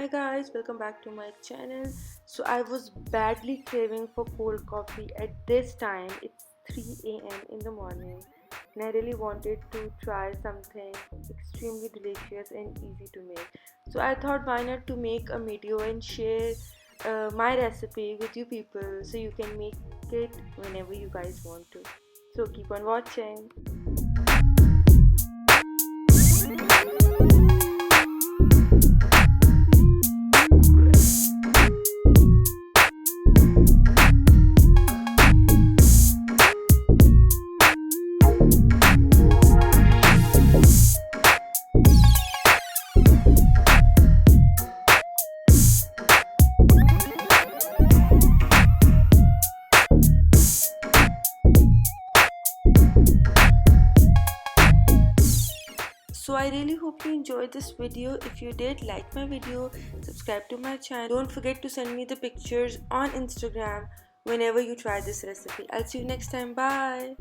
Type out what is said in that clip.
Hi guys, welcome back to my channel. So I was badly craving for cold coffee at this time. It's 3 a.m. in the morning and I really wanted to try something extremely delicious and easy to make. So I thought why not to make a video and share my recipe with you people so you can make it whenever you guys want to. So keep on watching. So I really hope you enjoyed this video. If you did, like my video, subscribe to my channel. Don't forget to send me the pictures on Instagram whenever you try this recipe. I'll see you next time. Bye.